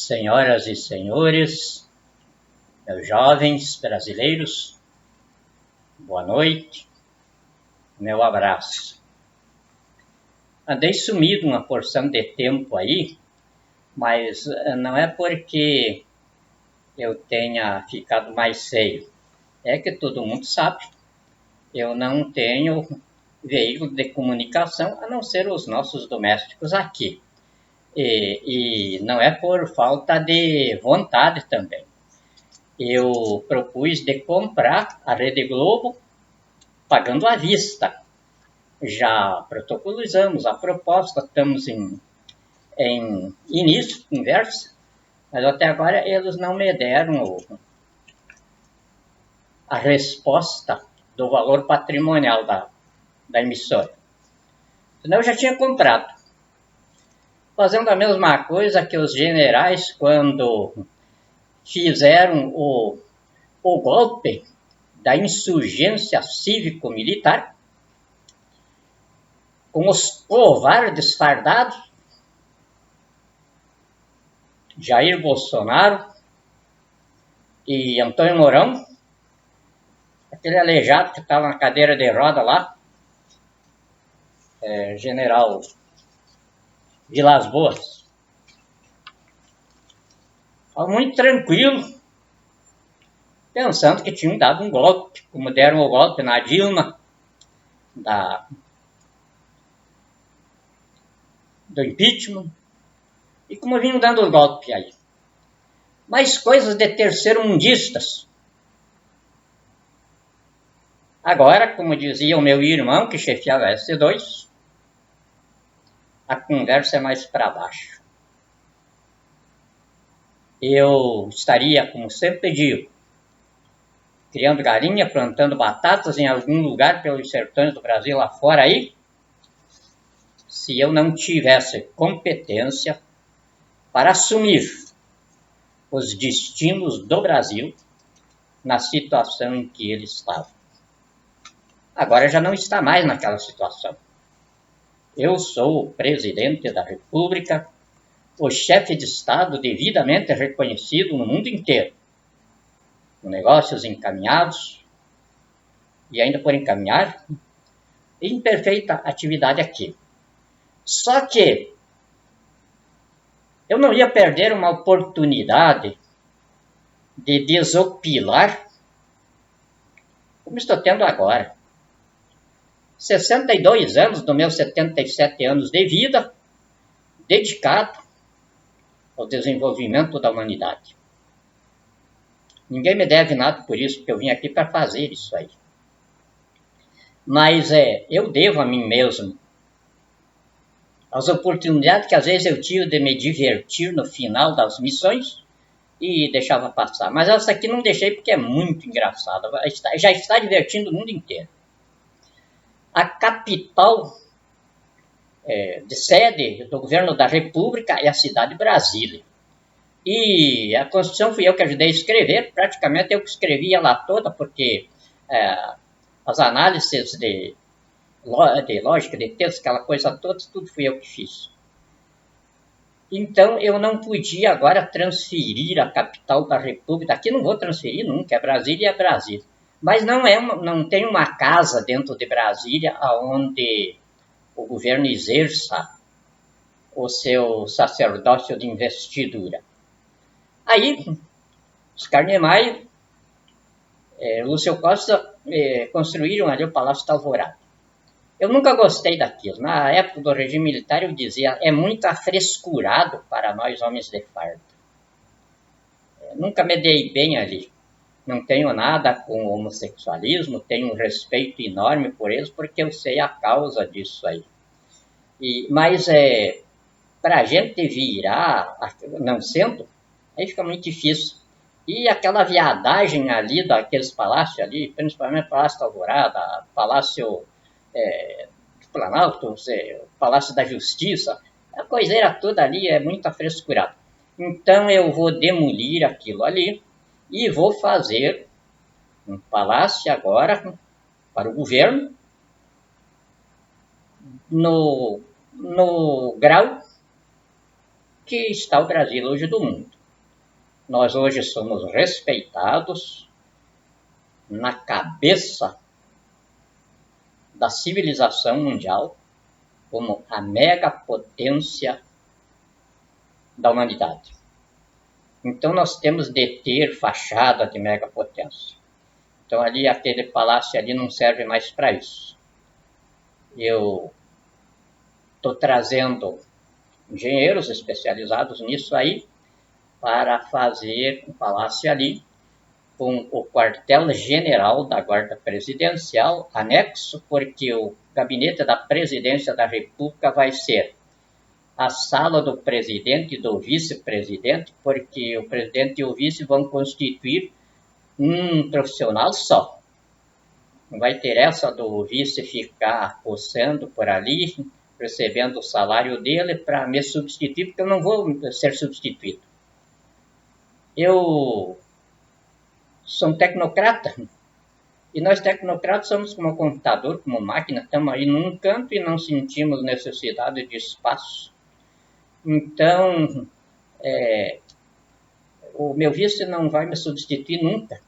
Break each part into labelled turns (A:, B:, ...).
A: Senhoras e senhores, meus jovens brasileiros, boa noite, meu abraço. Andei sumido uma porção de tempo aí, mas não é porque eu tenha ficado mais feio, é que todo mundo sabe, eu não tenho veículo de comunicação a não ser os nossos domésticos aqui. E não é por falta de vontade também. Eu propus de comprar a Rede Globo pagando à vista. Já protocolizamos a proposta, estamos em início de conversa, mas até agora eles não me deram a resposta do valor patrimonial da emissora. Senão eu já tinha comprado. Fazendo a mesma coisa que os generais quando fizeram o golpe da insurgência cívico-militar, com os covardes fardados, Jair Bolsonaro e Antônio Mourão, aquele aleijado que estava na cadeira de roda lá, general Vilas Boas. Estava muito tranquilo, pensando que tinham dado um golpe, como deram o golpe na Dilma, do impeachment, e como vinham dando o golpe aí. Mas coisas de terceiro-mundistas. Agora, como dizia o meu irmão, que chefiava a S2, a conversa é mais para baixo. Eu estaria, como sempre digo, criando galinha, plantando batatas em algum lugar pelos sertões do Brasil lá fora aí, se eu não tivesse competência para assumir os destinos do Brasil na situação em que ele estava. Agora já não está mais naquela situação. Eu sou o presidente da República, o chefe de Estado devidamente reconhecido no mundo inteiro, com negócios encaminhados e ainda por encaminhar, em perfeita atividade aqui. Só que eu não ia perder uma oportunidade de desopilar como estou tendo agora. 62 anos dos meus 77 anos de vida dedicado ao desenvolvimento da humanidade. Ninguém me deve nada por isso, porque eu vim aqui para fazer isso aí. Mas eu devo a mim mesmo as oportunidades que às vezes eu tive de me divertir no final das missões e deixava passar. Mas essa aqui não deixei porque é muito engraçada. Já está divertindo o mundo inteiro. A capital de sede do governo da República é a cidade de Brasília. E a Constituição fui eu que ajudei a escrever, praticamente eu que escrevi ela toda, porque as análises de lógica, de texto, aquela coisa toda, tudo fui eu que fiz. Então, eu não podia agora transferir a capital da República. Aqui não vou transferir nunca, é Brasília, é Brasília. Mas não tem uma casa dentro de Brasília onde o governo exerça o seu sacerdócio de investidura. Aí, Oscar Niemeyer, Lúcio Costa construíram ali o Palácio da Alvorada. Eu nunca gostei daquilo. Na época do regime militar eu dizia, é muito afrescurado para nós homens de farda. Nunca me dei bem ali. Não tenho nada com o homossexualismo, tenho um respeito enorme por eles, porque eu sei a causa disso aí. Mas para a gente virar, não sendo, aí fica muito difícil. E aquela viadagem ali daqueles palácios ali, principalmente o Palácio da Alvorada, Palácio do Planalto, Palácio da Justiça, a coiseira toda ali é muito afrescurada. Então eu vou demolir aquilo ali e vou fazer um palácio agora para o governo no grau que está o Brasil hoje do mundo. Nós hoje somos respeitados na cabeça da civilização mundial como a megapotência da humanidade. Então nós temos de ter fachada de megapotência. Então ali aquele palácio ali não serve mais para isso. Eu estou trazendo engenheiros especializados nisso aí para fazer um palácio ali com o quartel-general da Guarda Presidencial anexo, porque o gabinete da Presidência da República vai ser a sala do presidente e do vice-presidente, porque o presidente e o vice vão constituir um profissional só. Não vai ter essa do vice ficar coçando por ali, recebendo o salário dele para me substituir, porque eu não vou ser substituído. Eu sou um tecnocrata, e nós tecnocratas somos como computador, como máquina, estamos aí num canto e não sentimos necessidade de espaço. Então, o meu vice não vai me substituir nunca,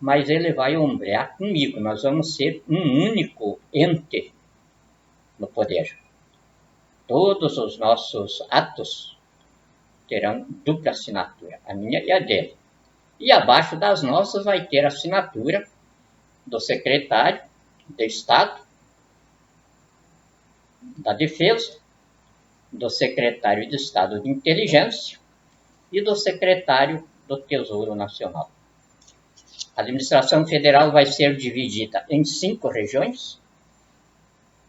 A: mas ele vai ombrear comigo. Nós vamos ser um único ente no poder. Todos os nossos atos terão dupla assinatura, a minha e a dele. E abaixo das nossas vai ter a assinatura do secretário de Estado, da Defesa, do secretário de Estado de Inteligência e do secretário do Tesouro Nacional. A administração federal vai ser dividida em 5 regiões.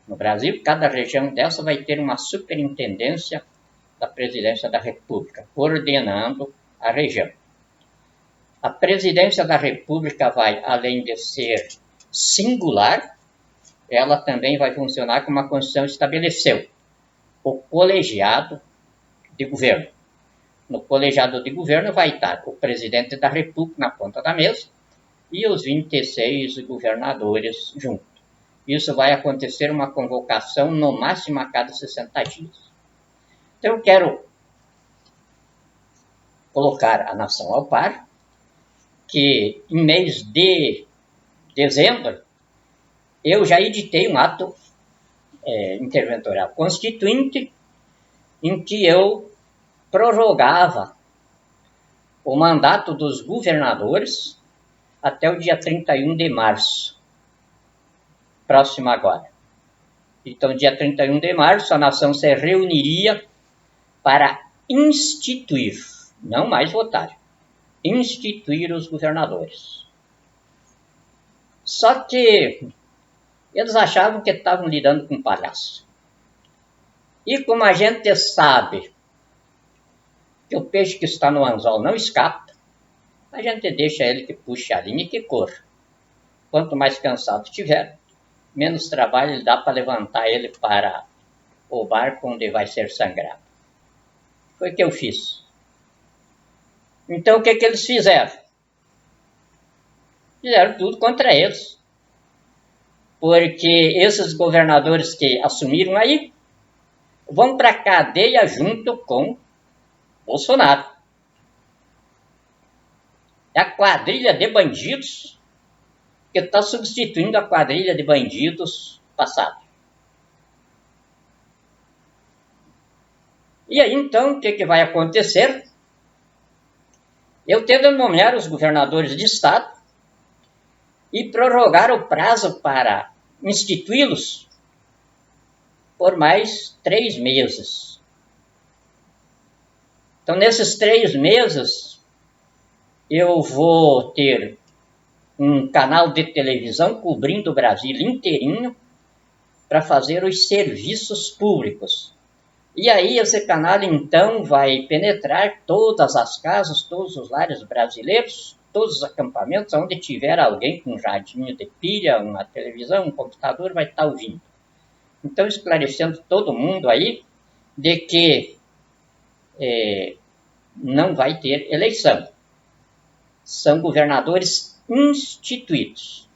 A: No Brasil, cada região dessa vai ter uma superintendência da Presidência da República, coordenando a região. A Presidência da República vai, além de ser singular, ela também vai funcionar como a Constituição estabeleceu, o colegiado de governo. No colegiado de governo vai estar o Presidente da República na ponta da mesa e os 26 governadores junto. Isso vai acontecer uma convocação no máximo a cada 60 dias. Então eu quero colocar a nação ao par, que em mês de dezembro eu já editei um ato interventorial constituinte em que eu prorrogava o mandato dos governadores até o dia 31 de março, próximo agora. Então, dia 31 de março, a nação se reuniria para instituir, não mais votar, instituir os governadores. Só que eles achavam que estavam lidando com um palhaço. E como a gente sabe que o peixe que está no anzol não escapa, a gente deixa ele que puxe a linha e que corra. Quanto mais cansado estiver, menos trabalho ele dá para levantar ele para o barco onde vai ser sangrado. Foi o que eu fiz. Então, o que eles fizeram? Fizeram tudo contra eles. Porque esses governadores que assumiram aí vão para a cadeia junto com Bolsonaro. É a quadrilha de bandidos que está substituindo a quadrilha de bandidos passada. E aí, então, o que vai acontecer? Eu tento nomear os governadores de estado e prorrogar o prazo para instituí-los por mais 3 meses. Então, nesses 3 meses, eu vou ter um canal de televisão cobrindo o Brasil inteirinho para fazer os serviços públicos. E aí esse canal, então, vai penetrar todas as casas, todos os lares brasileiros, todos os acampamentos, onde tiver alguém com um radinho de pilha, uma televisão, um computador, vai estar ouvindo. Então, esclarecendo todo mundo aí de que não vai ter eleição. São governadores instituídos.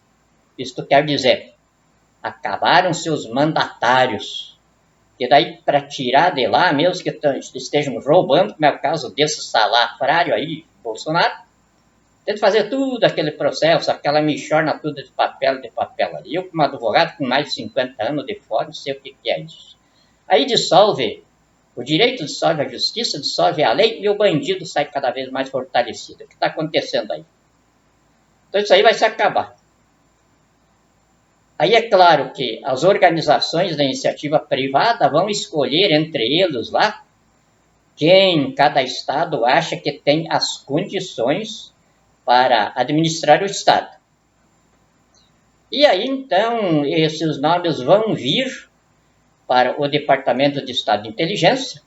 A: Isto quer dizer, acabaram seus mandatários que daí para tirar de lá, mesmo que estejam roubando, como é o caso desse salafrário aí, Bolsonaro, tem que fazer tudo aquele processo, aquela mixorna tudo de papel ali. Eu, como advogado com mais de 50 anos de fora, não sei o que é isso. Aí dissolve, o direito dissolve a justiça, dissolve a lei e o bandido sai cada vez mais fortalecido. O que está acontecendo aí? Então isso aí vai se acabar. Aí é claro que as organizações da iniciativa privada vão escolher entre eles lá quem cada estado acha que tem as condições para administrar o estado. E aí então esses nomes vão vir para o Departamento de Estado de Inteligência.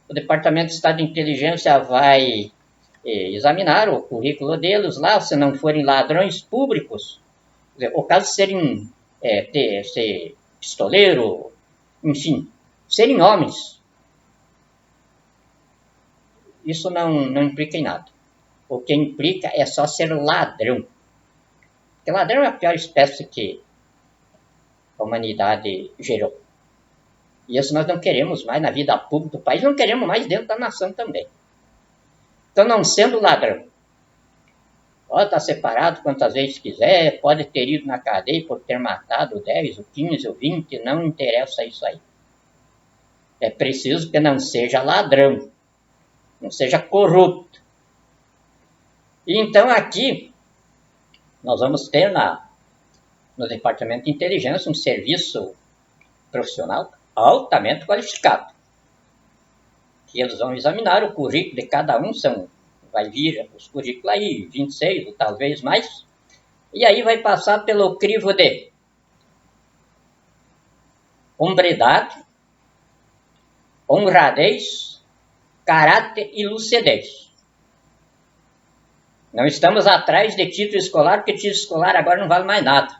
A: O Departamento de Estado de Inteligência vai examinar o currículo deles lá, se não forem ladrões públicos, o caso de serem ser pistoleiro, enfim, serem homens. Isso não implica em nada. O que implica é só ser ladrão. Porque ladrão é a pior espécie que a humanidade gerou. E isso nós não queremos mais na vida pública do país, não queremos mais dentro da nação também. Então, não sendo ladrão, pode estar separado quantas vezes quiser, pode ter ido na cadeia por ter matado 10, ou 15, ou 20, não interessa isso aí. É preciso que não seja ladrão, não seja corrupto. E então aqui, nós vamos ter no Departamento de Inteligência um serviço profissional altamente qualificado. Que eles vão examinar o currículo de cada um, vai vir os currículos aí, 26 ou talvez mais, e aí vai passar pelo crivo de hombridade, honradez, caráter e lucidez. Não estamos atrás de título escolar, porque título escolar agora não vale mais nada.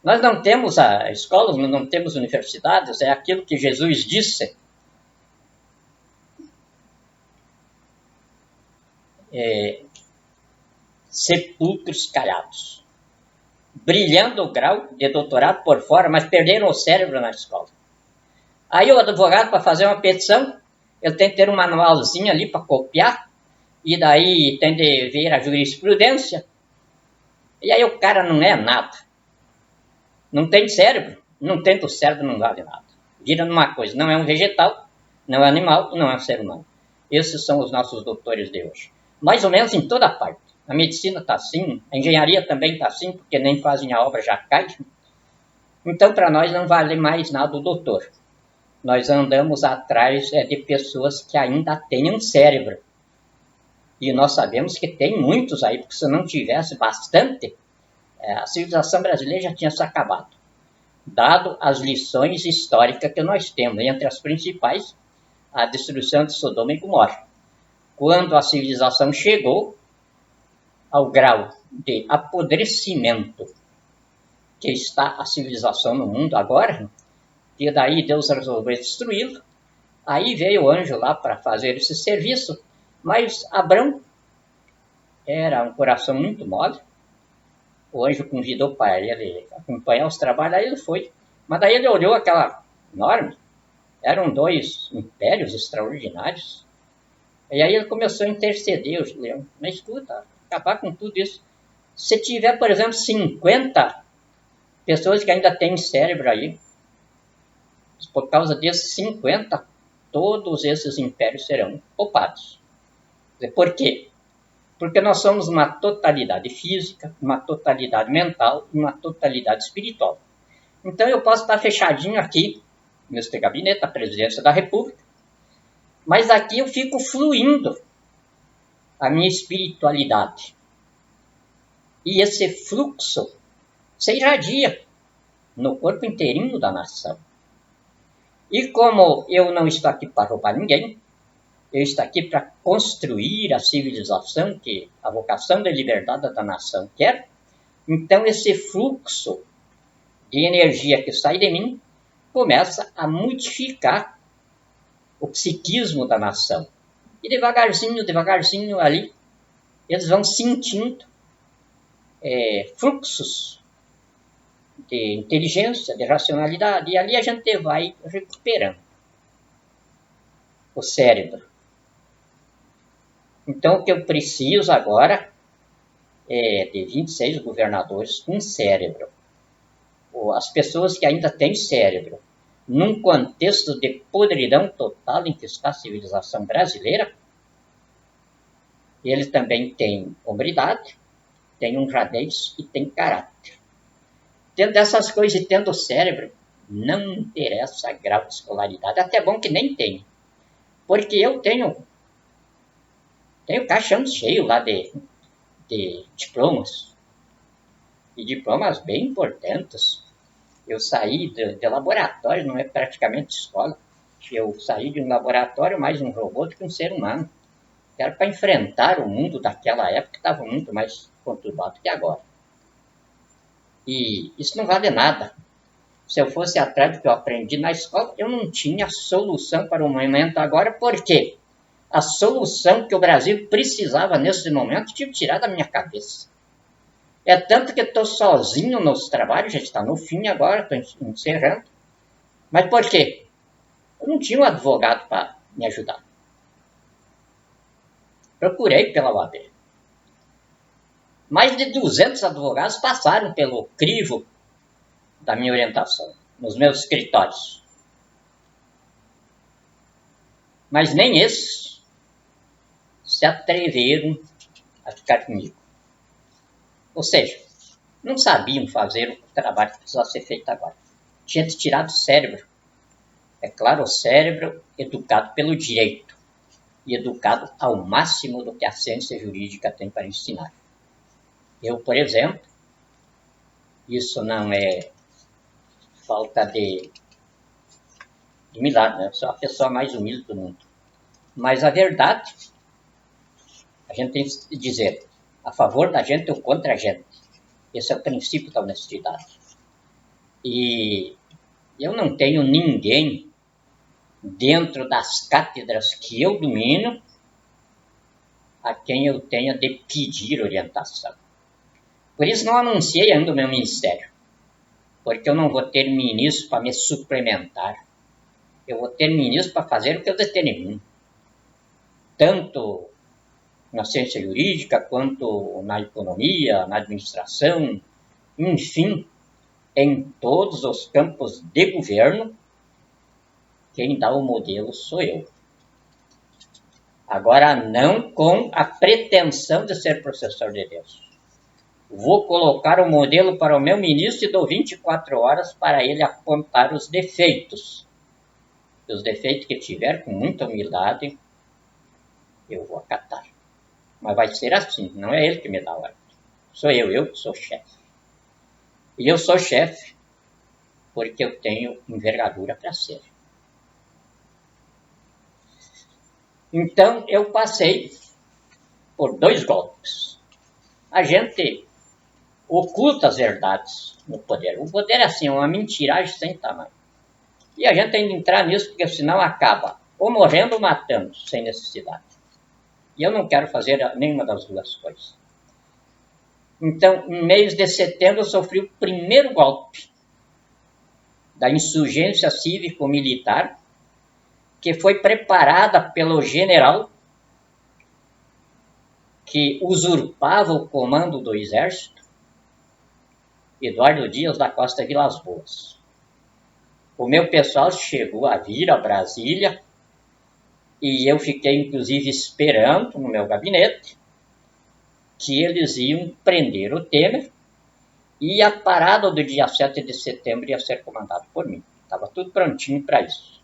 A: Nós não temos escolas, não temos universidades, é aquilo que Jesus disse. Sepulcros calados, brilhando o grau de doutorado por fora, mas perderam o cérebro na escola. Aí o advogado, para fazer uma petição, ele tem que ter um manualzinho ali para copiar, e daí tem de ver a jurisprudência, e aí o cara não é nada. Não tem cérebro, não tem que o cérebro não vale nada. Vira numa coisa, não é um vegetal, não é animal, não é um ser humano. Esses são os nossos doutores de hoje. Mais ou menos em toda parte. A medicina está assim, a engenharia também está assim, porque nem fazem a obra, já cai. Então, para nós não vale mais nada o doutor. Nós andamos atrás de pessoas que ainda têm um cérebro. E nós sabemos que tem muitos aí, porque se não tivesse bastante, a civilização brasileira já tinha se acabado. Dado as lições históricas que nós temos, entre as principais, a destruição de Sodoma e Gomorra. Quando a civilização chegou ao grau de apodrecimento que está a civilização no mundo agora, e daí Deus resolveu destruí-lo, aí veio o anjo lá para fazer esse serviço, mas Abrão era um coração muito mole, o anjo convidou para ele acompanhar os trabalhos, aí ele foi, mas daí ele olhou aquela enorme, eram 2 impérios extraordinários, e aí ele começou a interceder, o leão, mas escuta, acabar com tudo isso. Se tiver, por exemplo, 50 pessoas que ainda têm cérebro aí, por causa desses 50, todos esses impérios serão poupados. Por quê? Porque nós somos uma totalidade física, uma totalidade mental e uma totalidade espiritual. Então eu posso estar fechadinho aqui, neste gabinete, da presidência da República, mas aqui eu fico fluindo a minha espiritualidade. E esse fluxo se irradia no corpo inteirinho da nação. E como eu não estou aqui para roubar ninguém, eu estou aqui para construir a civilização que a vocação de liberdade da nação quer, então esse fluxo de energia que sai de mim começa a modificar o psiquismo da nação. E devagarzinho ali, eles vão sentindo fluxos de inteligência, de racionalidade, e ali a gente vai recuperando o cérebro. Então, o que eu preciso agora é de 26 governadores com cérebro. As pessoas que ainda têm cérebro, num contexto de podridão total em que está a civilização brasileira, ele também tem hombridade, tem honradez e tem caráter. Tendo essas coisas e tendo cérebro, não interessa grau de escolaridade. Até bom que nem tem. Porque eu tenho caixão cheio lá de diplomas. E diplomas bem importantes. Eu saí de laboratório, não é praticamente escola. Eu saí de um laboratório mais um robô do que um ser humano. Era para enfrentar o mundo daquela época que estava muito mais conturbado que agora. E isso não vale nada. Se eu fosse atrás do que eu aprendi na escola, eu não tinha solução para o momento agora. Por quê? A solução que o Brasil precisava nesse momento tive que tirar da minha cabeça. É tanto que estou sozinho nos trabalhos, já está no fim agora, estou encerrando. Mas por quê? Eu não tinha um advogado para me ajudar. Procurei pela OAB. Mais de 200 advogados passaram pelo crivo da minha orientação, nos meus escritórios. Mas nem esses se atreveram a ficar comigo. Ou seja, não sabiam fazer o trabalho que precisava ser feito agora. Tinha tirado o cérebro. É claro, o cérebro educado pelo direito e educado ao máximo do que a ciência jurídica tem para ensinar. Eu, por exemplo, isso não é falta de milagre, né? Eu sou a pessoa mais humilde do mundo. Mas a verdade, a gente tem que dizer a favor da gente ou contra a gente. Esse é o princípio da honestidade. E eu não tenho ninguém dentro das cátedras que eu domino a quem eu tenha de pedir orientação. Por isso não anunciei ainda o meu ministério, porque eu não vou ter ministro para me suplementar. Eu vou ter ministro para fazer o que eu determino, tanto na ciência jurídica, quanto na economia, na administração, enfim, em todos os campos de governo, quem dá o modelo sou eu. Agora, não com a pretensão de ser professor de Deus. Vou colocar o modelo para o meu ministro e dou 24 horas para ele apontar os defeitos. E os defeitos que tiver, com muita humildade, eu vou acatar. Mas vai ser assim, não é ele que me dá a ordem. Sou eu que sou chefe. E eu sou chefe porque eu tenho envergadura para ser. Então, eu passei por 2 golpes. A gente oculta as verdades no poder. O poder é assim, uma mentiragem sem tamanho. E a gente tem que entrar nisso, porque senão acaba ou morrendo ou matando, sem necessidade. E eu não quero fazer nenhuma das duas coisas. Então, em mês de setembro, eu sofri o primeiro golpe da insurgência cívico-militar, que foi preparada pelo general que usurpava o comando do exército, Eduardo Dias da Costa Vilas Boas. O meu pessoal chegou a vir a Brasília e eu fiquei, inclusive, esperando no meu gabinete que eles iam prender o Temer e a parada do dia 7 de setembro ia ser comandada por mim. Estava tudo prontinho para isso.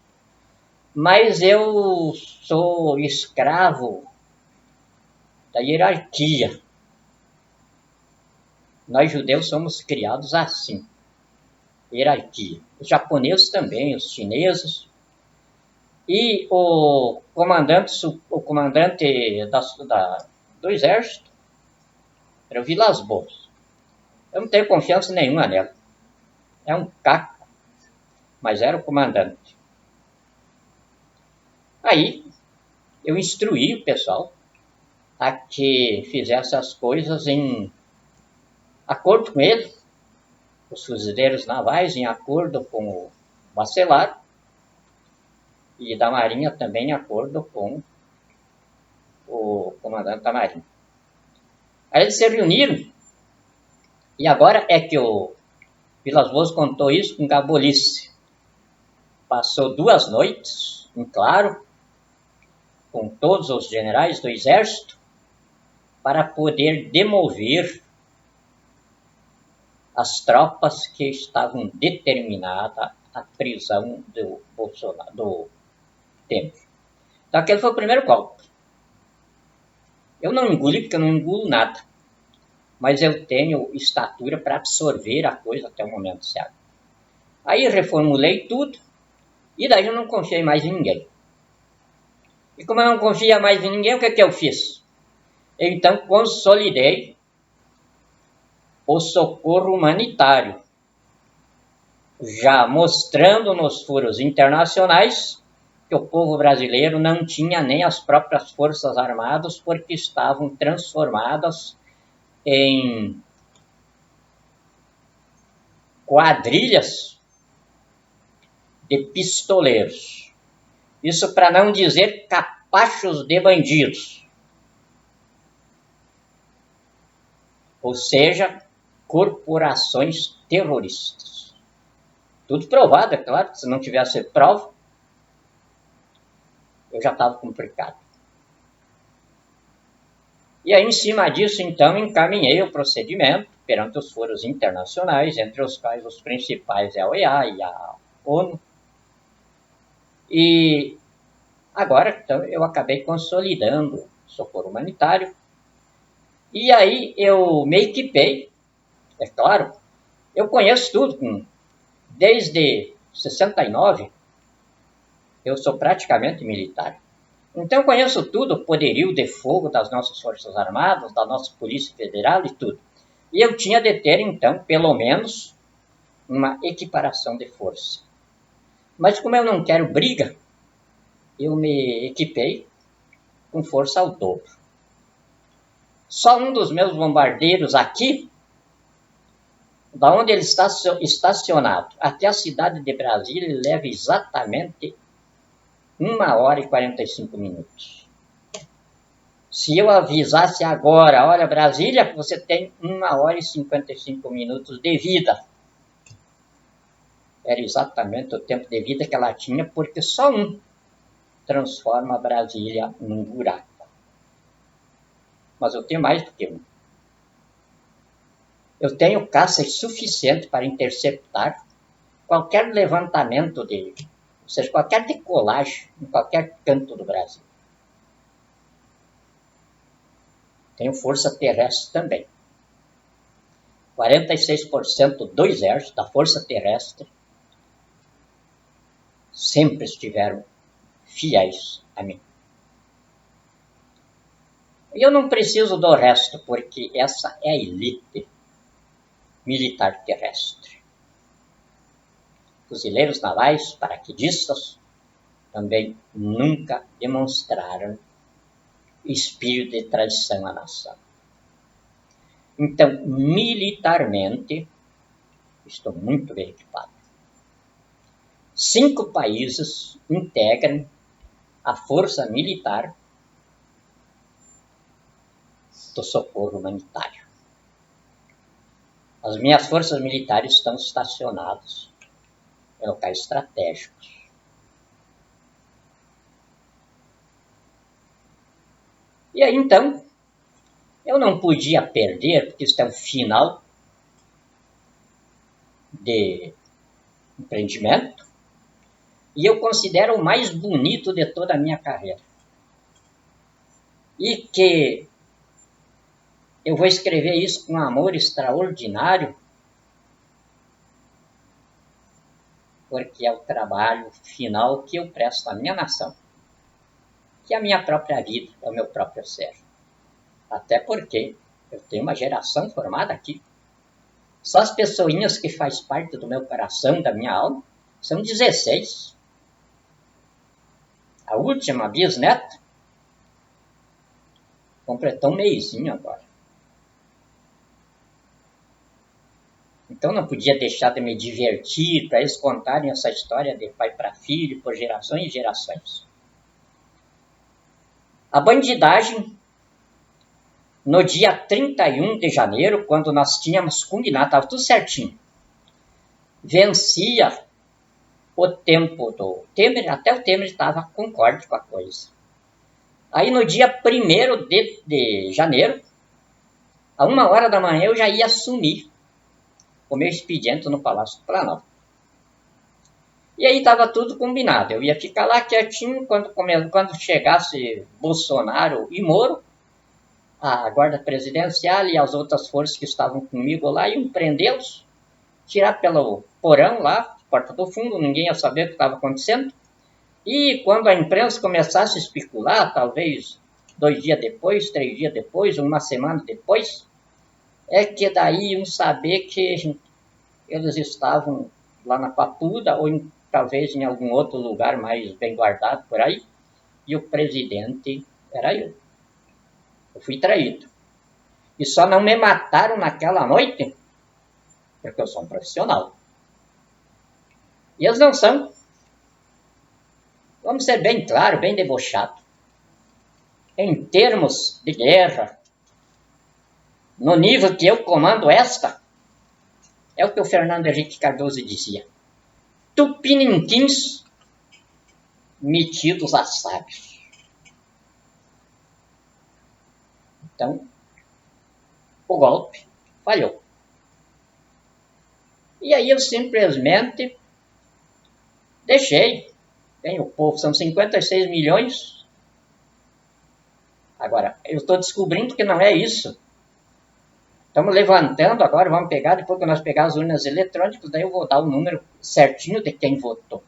A: Mas eu sou escravo da hierarquia. Nós judeus somos criados assim. Hierarquia. Os japoneses também, os chineses. E o comandante do exército era o Vilas Boas. Eu não tenho confiança nenhuma nela. É um caco, mas era o comandante. Aí, eu instruí o pessoal a que fizesse as coisas em acordo com ele. os fuzileiros navais, em acordo com o Bacelar, e da Marinha também em acordo com o comandante da Marinha. Aí eles se reuniram, e agora é que o Vilas Boas contou isso com Gabolice. Passou 2 noites, em claro, com todos os generais do exército, para poder demover as tropas que estavam determinadas à prisão do Bolsonaro, do Temer. Então aquele foi o primeiro golpe. Eu não engoli porque eu não engulo nada, mas eu tenho estatura para absorver a coisa até o momento certo. Aí reformulei tudo, e daí eu não confiei mais em ninguém. E como eu não confia mais em ninguém, o que eu fiz? Eu então consolidei o socorro humanitário, já mostrando nos foros internacionais que o povo brasileiro não tinha nem as próprias forças armadas, porque estavam transformadas em quadrilhas de pistoleiros. Isso para não dizer capachos de bandidos. Ou seja, corporações terroristas. Tudo provado, é claro, se não tivesse prova, eu já estava complicado. E aí, em cima disso, então, encaminhei o procedimento perante os foros internacionais, entre os quais os principais é a OEA e a ONU. E agora, então, eu acabei consolidando o socorro humanitário. E aí eu me equipei, é claro, eu conheço tudo, desde 69, eu sou praticamente militar. Então eu conheço tudo, o poderio de fogo das nossas Forças Armadas, da nossa Polícia Federal e tudo. E eu tinha de ter, então, pelo menos, uma equiparação de força. Mas como eu não quero briga, eu me equipei com força ao dobro. Só um dos meus bombardeiros aqui, da onde ele está estacionado até a cidade de Brasília, ele leva exatamente 1h e 45 minutos. Se eu avisasse agora, olha, Brasília, você tem 1h e 55 minutos de vida. Era exatamente o tempo de vida que ela tinha, porque só um transforma Brasília num buraco. Mas eu tenho mais do que um. Eu tenho caças suficiente para interceptar qualquer levantamento dele, ou seja, qualquer decolagem em qualquer canto do Brasil. Tenho força terrestre também. 46% do exército, da força terrestre, sempre estiveram fiéis a mim. E eu não preciso do resto, porque essa é a elite militar terrestre. Fuzileiros navais, paraquedistas, também nunca demonstraram espírito de traição à nação. Então, militarmente, estou muito bem equipado. 5 países integram a força militar do socorro humanitário. As minhas forças militares estão estacionadas em locais estratégicos. E aí, então, eu não podia perder, porque isso é um final de empreendimento, e eu considero o mais bonito de toda a minha carreira. E que eu vou escrever isso com amor extraordinário, porque é o trabalho final que eu presto à minha nação, que é a minha própria vida, é o meu próprio ser. Até porque eu tenho uma geração formada aqui. Só as pessoinhas que fazem parte do meu coração, da minha alma, são 16. A última bisneta completou um meizinho agora. Então não podia deixar de me divertir para eles contarem essa história de pai para filho por gerações e gerações. A bandidagem, no dia 31 de janeiro, quando nós tínhamos combinado, estava tudo certinho, vencia o tempo do Temer, até o Temer estava concorde com a coisa. Aí no dia 1º de janeiro, a 1h da manhã, eu já ia assumir o meu expediente no Palácio do Planalto. E aí estava tudo combinado. Eu ia ficar lá quietinho quando chegasse Bolsonaro e Moro, a guarda presidencial e as outras forças que estavam comigo lá iam prendê-los, tirar pelo porão lá, porta do fundo, ninguém ia saber o que estava acontecendo. E quando a imprensa começasse a especular, talvez 2 dias depois, 3 dias depois, uma semana depois, é que daí iam saber que eles estavam lá na Papuda ou talvez em algum outro lugar mais bem guardado por aí, e o presidente era eu. Eu fui traído. E só não me mataram naquela noite porque eu sou um profissional. E eles não são. Vamos ser bem claro, bem debochado. Em termos de guerra, no nível que eu comando esta, é o que o Fernando Henrique Cardoso dizia. Tupiniquins metidos a sábios. Então, o golpe falhou. E aí eu simplesmente deixei. Bem, o povo são 56 milhões. Agora, eu estou descobrindo que não é isso. Estamos levantando agora, vamos pegar, depois que nós pegarmos as urnas eletrônicas, daí eu vou dar o número certinho de quem votou.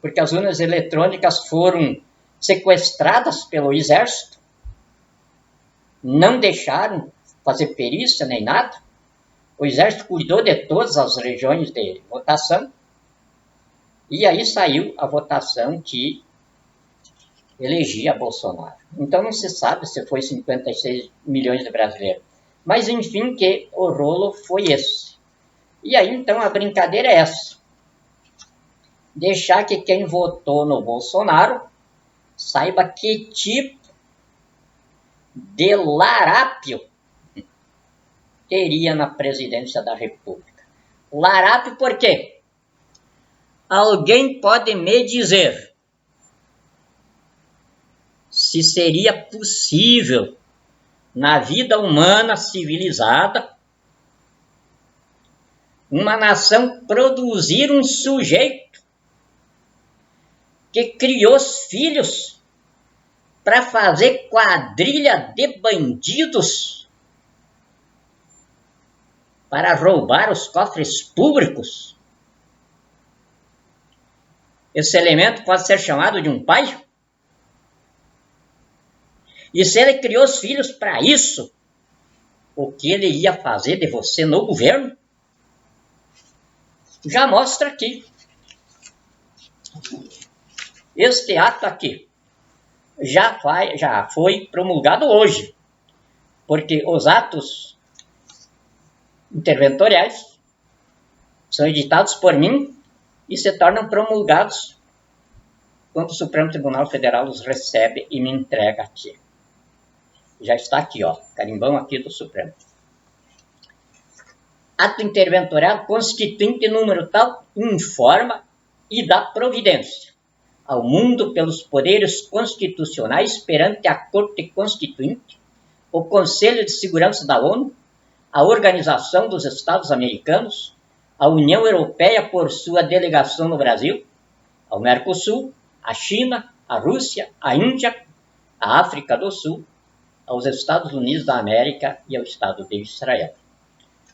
A: Porque as urnas eletrônicas foram sequestradas pelo Exército, não deixaram fazer perícia nem nada. O Exército cuidou de todas as regiões de votação, e aí saiu a votação que elegia Bolsonaro. Então não se sabe se foi 56 milhões de brasileiros. Mas enfim, que o rolo foi esse. E aí então a brincadeira é essa. Deixar que quem votou no Bolsonaro saiba que tipo de larápio teria na presidência da República. Larápio por quê? Alguém pode me dizer se seria possível na vida humana civilizada uma nação produzir um sujeito que criou os filhos para fazer quadrilha de bandidos para roubar os cofres públicos? Esse elemento pode ser chamado de um pai? E se ele criou os filhos para isso, o que ele ia fazer de você no governo? Já mostra aqui. Este ato aqui já foi promulgado hoje, porque os atos interventoriais são editados por mim e se tornam promulgados quando o Supremo Tribunal Federal os recebe e me entrega aqui. Já está aqui, ó, carimbão aqui do Supremo. Ato interventorial constituinte número tal informa e dá providência ao mundo pelos poderes constitucionais perante a Corte Constituinte, o Conselho de Segurança da ONU, a Organização dos Estados Americanos, a União Europeia por sua delegação no Brasil, ao Mercosul, a China, a Rússia, a Índia, a África do Sul, aos Estados Unidos da América e ao Estado de Israel.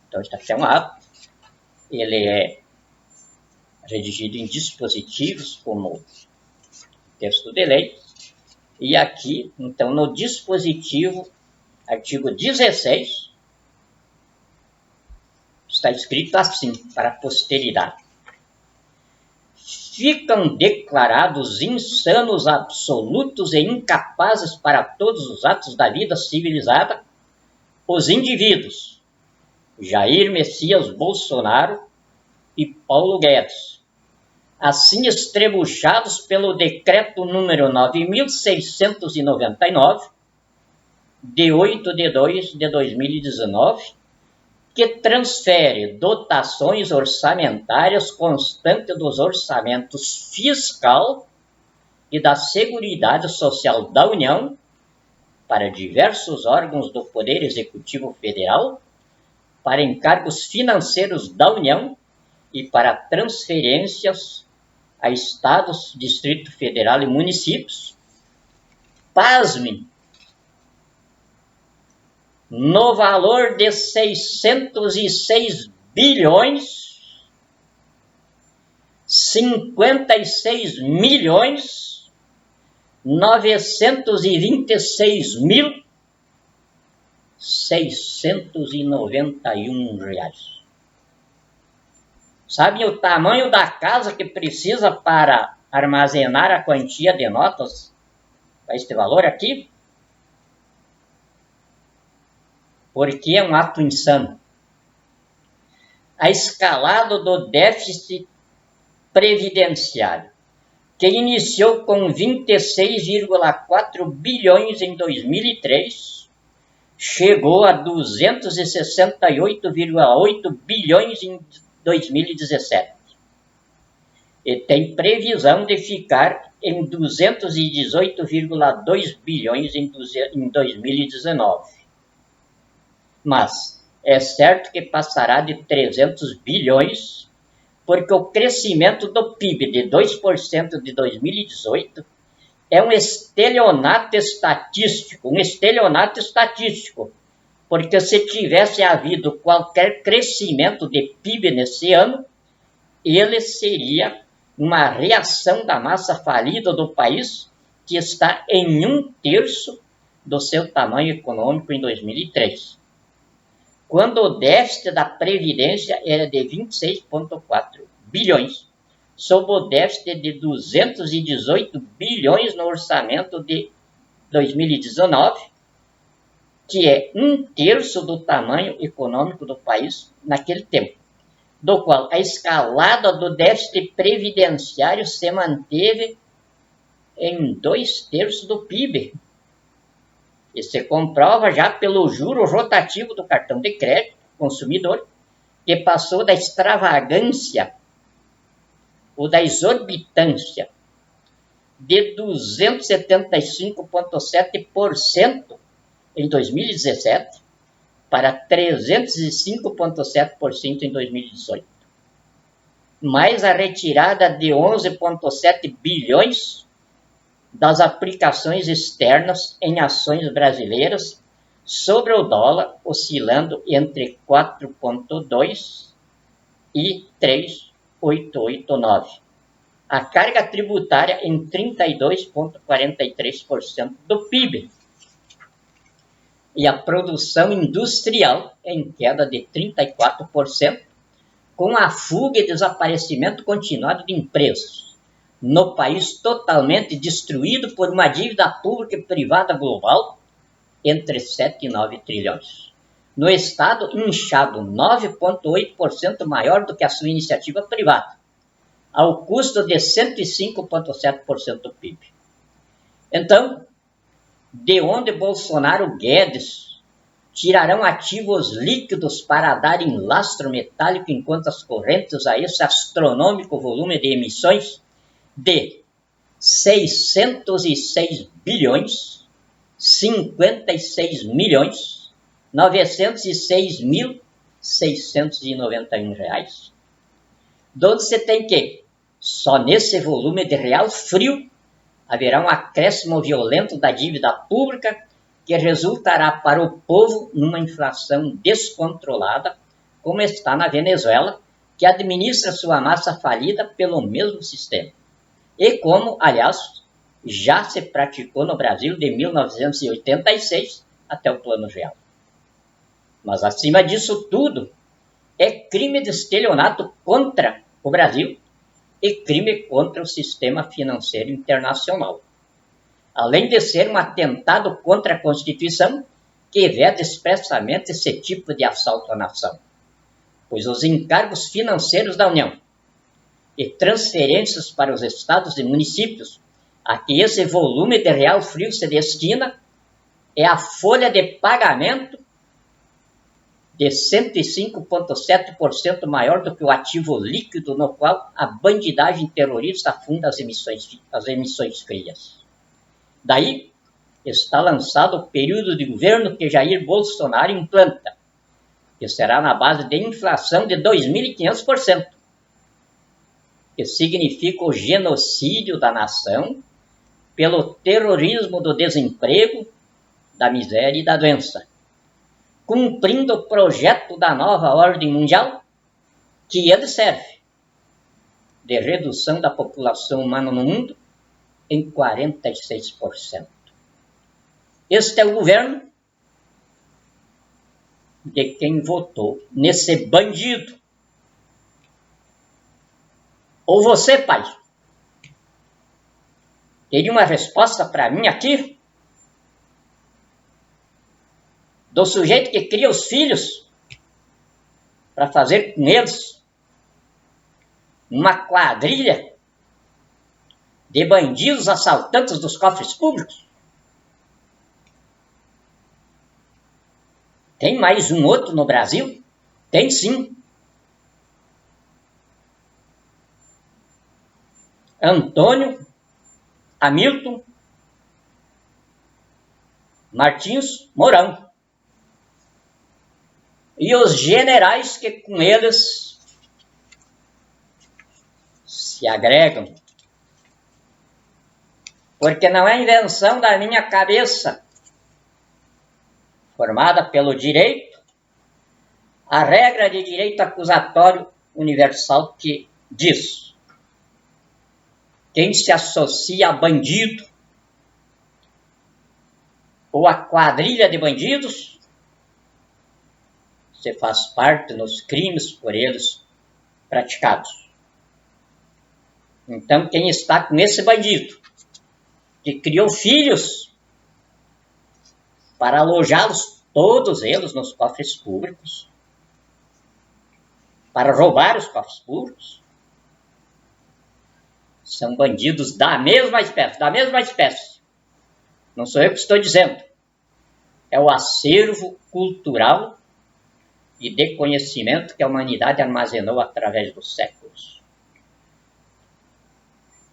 A: Então, este aqui é um ato, ele é redigido em dispositivos, como texto de lei, e aqui, então, no dispositivo, artigo 16, está escrito assim, para a posteridade. Ficam declarados insanos, absolutos e incapazes para todos os atos da vida civilizada os indivíduos Jair Messias Bolsonaro e Paulo Guedes, assim estrebuchados pelo decreto número 9.699, de 8 de 2 de 2019, que transfere dotações orçamentárias constantes dos orçamentos fiscal e da Seguridade Social da União para diversos órgãos do Poder Executivo Federal, para encargos financeiros da União e para transferências a estados, Distrito Federal e municípios. Pasmem, no valor de 606 bilhões, 56 milhões, 926.691 reais. Sabem o tamanho da casa que precisa para armazenar a quantia de notas para este valor aqui? Porque é um ato insano. A escalada do déficit previdenciário, que iniciou com 26,4 bilhões em 2003, chegou a 268,8 bilhões em 2017. E tem previsão de ficar em 218,2 bilhões em 2019. Mas é certo que passará de 300 bilhões, porque o crescimento do PIB de 2% de 2018 é um estelionato estatístico, porque se tivesse havido qualquer crescimento de PIB nesse ano, ele seria uma reação da massa falida do país, que está em 1/3 do seu tamanho econômico em 2003. Quando o déficit da Previdência era de 26,4 bilhões, sob o déficit de 218 bilhões no orçamento de 2019, que é 1/3 do tamanho econômico do país naquele tempo, do qual a escalada do déficit previdenciário se manteve em 2/3 do PIB. E se comprova já pelo juro rotativo do cartão de crédito consumidor, que passou da extravagância ou da exorbitância de 275,7% em 2017 para 305,7% em 2018. Mais a retirada de 11,7 bilhões das aplicações externas em ações brasileiras sobre o dólar, oscilando entre 4,2 e 3,889. A carga tributária em 32,43% do PIB. E a produção industrial em queda de 34%, com a fuga e desaparecimento continuado de empresas. No país totalmente destruído por uma dívida pública e privada global entre 7 e 9 trilhões. No Estado, inchado 9,8% maior do que a sua iniciativa privada, ao custo de 105,7% do PIB. Então, de onde Bolsonaro e Guedes tirarão ativos líquidos para dar em lastro metálico em contas correntes a esse astronômico volume de emissões de 606 bilhões, 56 milhões, 906.691 reais? De onde você tem que, só nesse volume de real frio, haverá um acréscimo violento da dívida pública que resultará para o povo numa inflação descontrolada, como está na Venezuela, que administra sua massa falida pelo mesmo sistema. E como, aliás, já se praticou no Brasil de 1986 até o Plano Real. Mas, acima disso tudo, é crime de estelionato contra o Brasil e crime contra o sistema financeiro internacional. Além de ser um atentado contra a Constituição, que veda expressamente esse tipo de assalto à nação. pois os encargos financeiros da União e transferências para os estados e municípios a que esse volume de real frio se destina é a folha de pagamento de 105,7% maior do que o ativo líquido no qual a bandidagem terrorista funda as emissões frias. Daí está lançado o período de governo que Jair Bolsonaro implanta, que será na base de inflação de 2.500%, que significa o genocídio da nação pelo terrorismo do desemprego, da miséria e da doença, cumprindo o projeto da nova ordem mundial, que ele serve de redução da população humana no mundo em 46%. Este é o governo de quem votou nesse bandido. Ou você, pai, teria uma resposta para mim aqui? Do sujeito que cria os filhos para fazer com eles uma quadrilha de bandidos assaltantes dos cofres públicos? Tem mais um outro no Brasil? Tem sim. Antônio Hamilton Martins Mourão. E os generais que com eles se agregam. Porque não é invenção da minha cabeça, formada pelo direito, a regra de direito acusatório universal que diz: quem se associa a bandido ou a quadrilha de bandidos, se faz parte nos crimes por eles praticados. Então, quem está com esse bandido, que criou filhos para alojá-los, todos eles, nos cofres públicos, para roubar os cofres públicos, são bandidos da mesma espécie. Não sou eu que estou dizendo. É o acervo cultural e de conhecimento que a humanidade armazenou através dos séculos.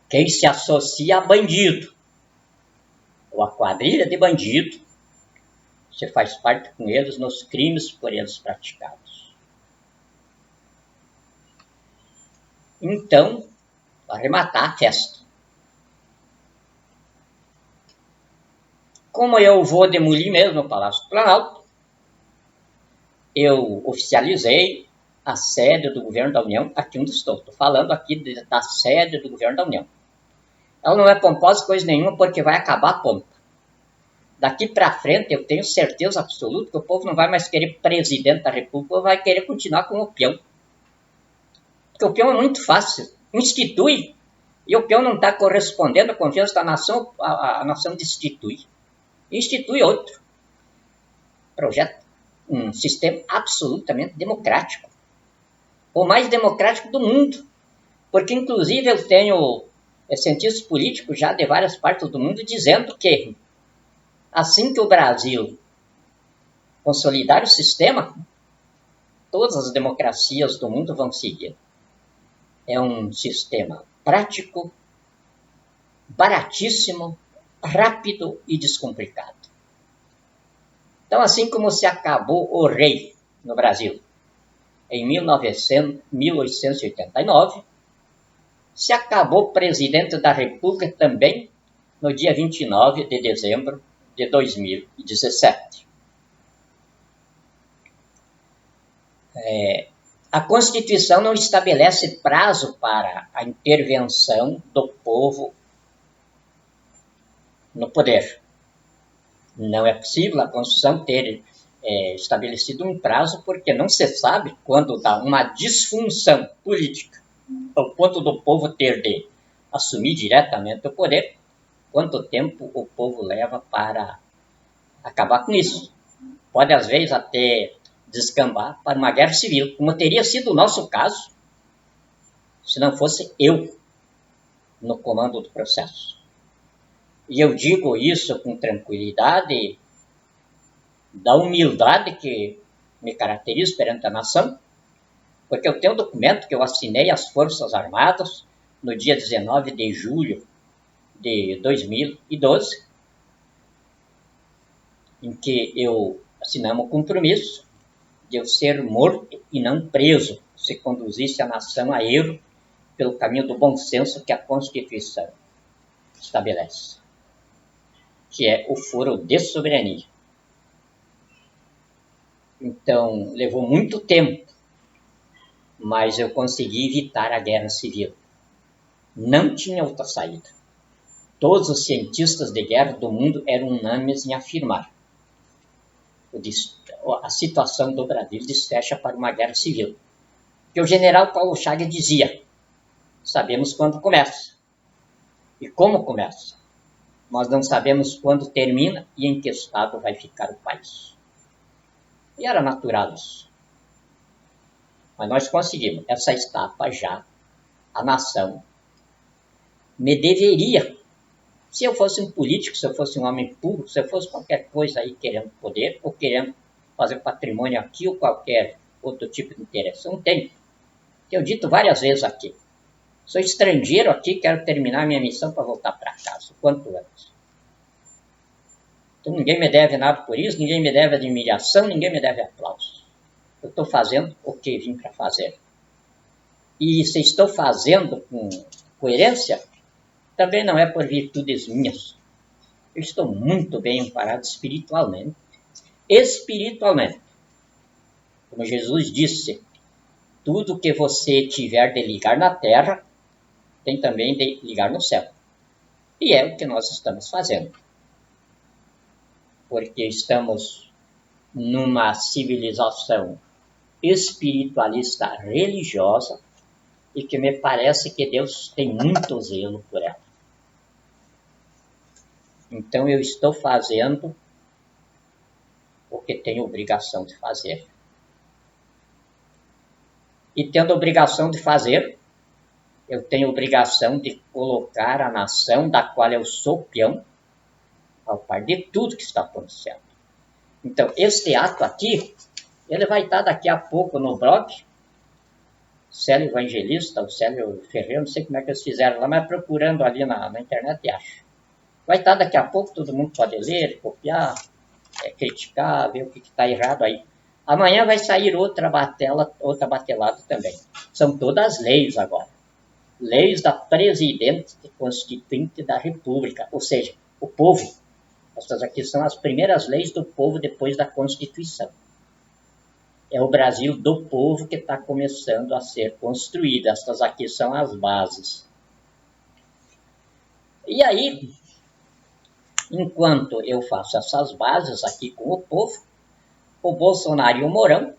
A: Quem se associa a bandido, ou a quadrilha de bandido, você faz parte com eles nos crimes por eles praticados. Então, para arrematar a festa, como eu vou demolir mesmo o Palácio do Planalto, eu oficializei a sede do governo da União aqui onde estou. Estou falando aqui da sede do governo da União. Ela não é pomposa coisa nenhuma, porque vai acabar a pompa. Daqui para frente, eu tenho certeza absoluta que o povo não vai mais querer presidente da República, vai querer continuar com o peão. Porque o peão é muito fácil. Institui, e o peão não está correspondendo à confiança da nação, a nação destitui. Institui outro projeto, um sistema absolutamente democrático, o mais democrático do mundo, porque inclusive eu tenho cientistas políticos já de várias partes do mundo dizendo que assim que o Brasil consolidar o sistema, todas as democracias do mundo vão seguir. É um sistema prático, baratíssimo, rápido e descomplicado. Então, assim como se acabou o rei no Brasil em 1889, se acabou o presidente da República também no dia 29 de dezembro de 2017. A Constituição não estabelece prazo para a intervenção do povo no poder. Não é possível a Constituição ter estabelecido um prazo, porque não se sabe quando dá uma disfunção política, ao ponto do povo ter de assumir diretamente o poder, quanto tempo o povo leva para acabar com isso. Pode, às vezes, até descambar para uma guerra civil, como teria sido o nosso caso, se não fosse eu no comando do processo. E eu digo isso com tranquilidade, da humildade que me caracteriza perante a nação, porque eu tenho um documento que eu assinei às Forças Armadas no dia 19 de julho de 2012, em que eu assinamos o compromisso de eu ser morto e não preso, se conduzisse a nação a erro pelo caminho do bom senso que a Constituição estabelece, que é o foro de soberania. Então, levou muito tempo, mas eu consegui evitar a guerra civil. Não tinha outra saída. Todos os cientistas de guerra do mundo eram unânimes em afirmar a situação do Brasil desfecha para uma guerra civil. Que o general Paulo Chagas dizia: sabemos quando começa e como começa, mas não sabemos quando termina e em que estado vai ficar o país. E era natural isso. Mas nós conseguimos. Essa etapa já, a nação me deveria, se eu fosse um político, se eu fosse um homem público, se eu fosse qualquer coisa aí querendo poder, ou querendo fazer patrimônio aqui, ou qualquer outro tipo de interesse, eu não tenho. Eu dito várias vezes aqui, sou estrangeiro aqui, quero terminar minha missão para voltar para casa, quanto antes. Então ninguém me deve nada por isso, ninguém me deve admiração, ninguém me deve aplauso. Eu estou fazendo o que vim para fazer. E se estou fazendo com coerência, também não é por virtudes minhas. Eu estou muito bem amparado espiritualmente. Espiritualmente. Como Jesus disse, tudo que você tiver de ligar na terra, tem também de ligar no céu. E é o que nós estamos fazendo. Porque estamos numa civilização espiritualista religiosa e que me parece que Deus tem muito zelo por ela. Então eu estou fazendo o que tenho obrigação de fazer. E tendo obrigação de fazer, eu tenho obrigação de colocar a nação da qual eu sou peão ao par de tudo que está acontecendo. Então, este ato aqui, ele vai estar daqui a pouco no blog, Célio Evangelista, ou Célio Ferreira, não sei como é que eles fizeram lá, mas procurando ali na internet e acho. Vai estar daqui a pouco, todo mundo pode ler, copiar, criticar, ver o que está errado aí. Amanhã vai sair outra batelada também. São todas leis agora. Leis da Presidente Constituinte da República, ou seja, o povo. Essas aqui são as primeiras leis do povo depois da Constituição. É o Brasil do povo que está começando a ser construído. Essas aqui são as bases. E aí, enquanto eu faço essas bases aqui com o povo, o Bolsonaro e o Mourão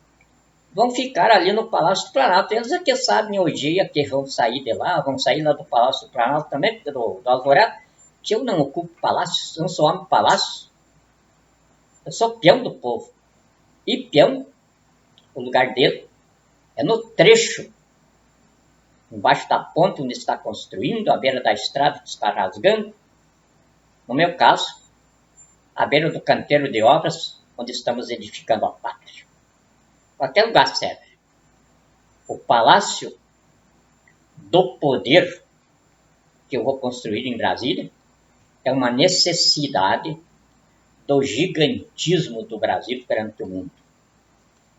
A: vão ficar ali no Palácio do Planalto. Eles aqui sabem o dia que vão sair de lá, vão sair lá do Palácio do Planalto também, do Alvorada, que eu não ocupo palácios, eu não sou homem de palácio. Eu sou peão do povo. E peão, o lugar dele é no trecho, embaixo da ponte onde está construindo, à beira da estrada que está rasgando. No meu caso, à beira do canteiro de obras, onde estamos edificando a pátria. Qualquer lugar serve. O Palácio do Poder que eu vou construir em Brasília é uma necessidade do gigantismo do Brasil perante o mundo.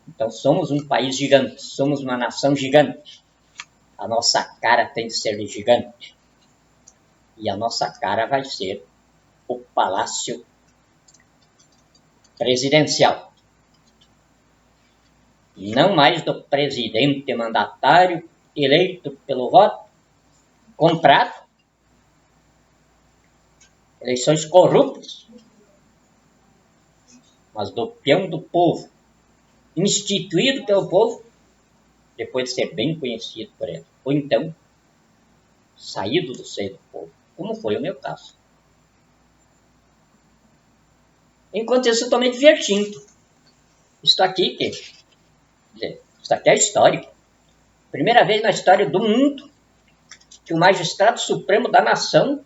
A: Então somos um país gigante, somos uma nação gigante. A nossa cara tem de ser gigante. E a nossa cara vai ser o Palácio Presidencial. Não mais do presidente mandatário eleito pelo voto, comprado, eleições corruptas, mas do peão do povo, instituído pelo povo, depois de ser bem conhecido por ele, ou então saído do seio do povo, como foi o meu caso. Enquanto isso, eu estou me divertindo. Estou aqui, que Isso aqui é histórico. Primeira vez na história do mundo que o magistrado supremo da nação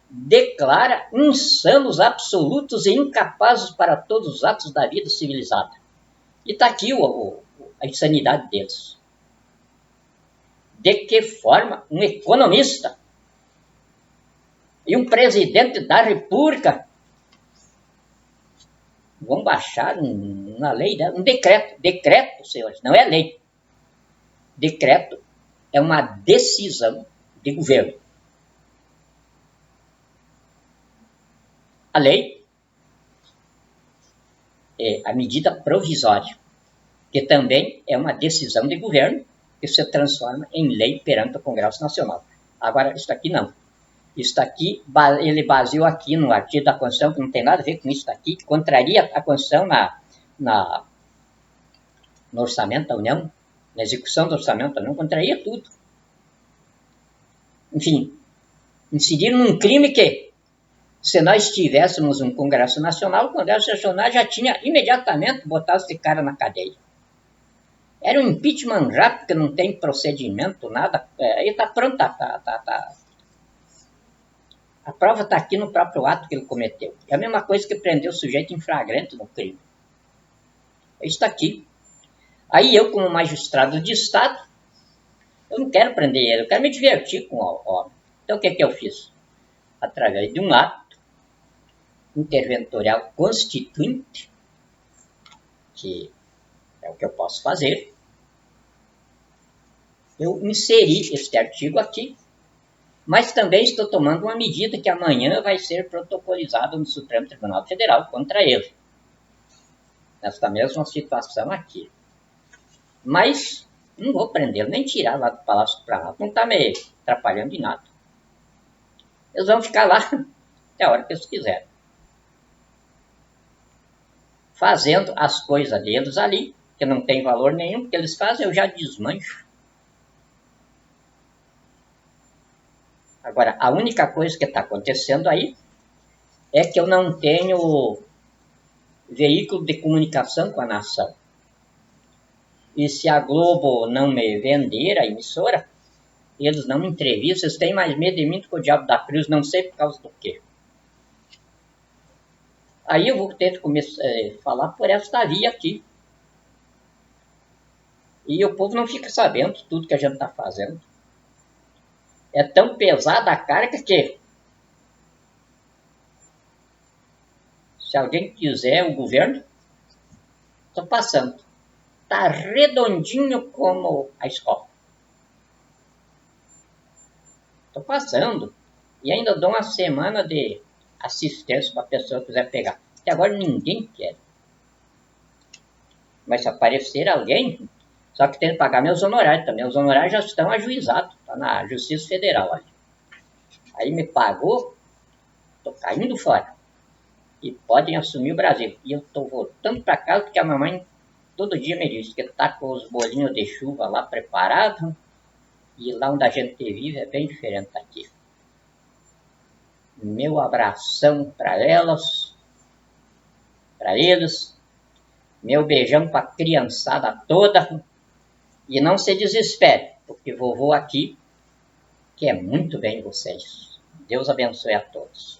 A: declara insanos absolutos e incapazes para todos os atos da vida civilizada. E está aqui a insanidade deles. De que forma um economista e um presidente da República vão baixar uma lei, um decreto, senhores, não é lei. Decreto é uma decisão de governo. A lei é a medida provisória, que também é uma decisão de governo que se transforma em lei perante o Congresso Nacional. Agora, isso aqui não. Isso aqui, ele baseou aqui no artigo da Constituição, que não tem nada a ver com isso aqui, que contraria a Constituição no orçamento da União, na execução do orçamento da União, contraria tudo. Enfim, incidiram num crime que, se nós tivéssemos um Congresso Nacional, o Congresso Nacional já tinha imediatamente botado esse cara na cadeia. Era um impeachment rápido, porque não tem procedimento, nada. Aí está pronto, A prova está aqui no próprio ato que ele cometeu. É a mesma coisa que prender o sujeito em flagrante no crime. Isso está aqui. Aí eu, como magistrado de Estado, eu não quero prender ele, eu quero me divertir com o homem. Então o que eu fiz? Através de um ato interventorial constituinte, que é o que eu posso fazer, eu inseri este artigo aqui, mas também estou tomando uma medida que amanhã vai ser protocolizada no Supremo Tribunal Federal contra ele. Nesta mesma situação aqui. Mas não vou prendê-lo, nem tirar lá do Palácio do Planalto. Não está me atrapalhando em nada. Eles vão ficar lá até a hora que eles quiserem. Fazendo as coisas deles ali, que não tem valor nenhum, porque eles fazem, eu já desmancho. Agora, a única coisa que está acontecendo aí é que eu não tenho veículo de comunicação com a nação. E se a Globo não me vender a emissora, eles não me entrevistam, eles têm mais medo de mim do que o diabo da cruz, não sei por causa do quê. Aí eu vou ter que começar a falar por esta via aqui. E o povo não fica sabendo tudo que a gente está fazendo. É tão pesada a carga que, se alguém quiser, o governo, estou passando. Está redondinho como a escola. Estou passando. E ainda dou uma semana de assistência para a pessoa que quiser pegar. Até agora ninguém quer. Mas se aparecer alguém, só que tem que pagar meus honorários também. Os honorários já estão ajuizados. Está na Justiça Federal ali. Aí me pagou, estou caindo fora. E podem assumir o Brasil. E eu estou voltando para casa porque a mamãe todo dia me diz que está com os bolinhos de chuva lá preparados. E lá onde a gente vive é bem diferente daqui. Meu abração para elas, para eles. Meu beijão para a criançada toda. E não se desespere, porque vovô aqui quer muito bem vocês. Deus abençoe a todos.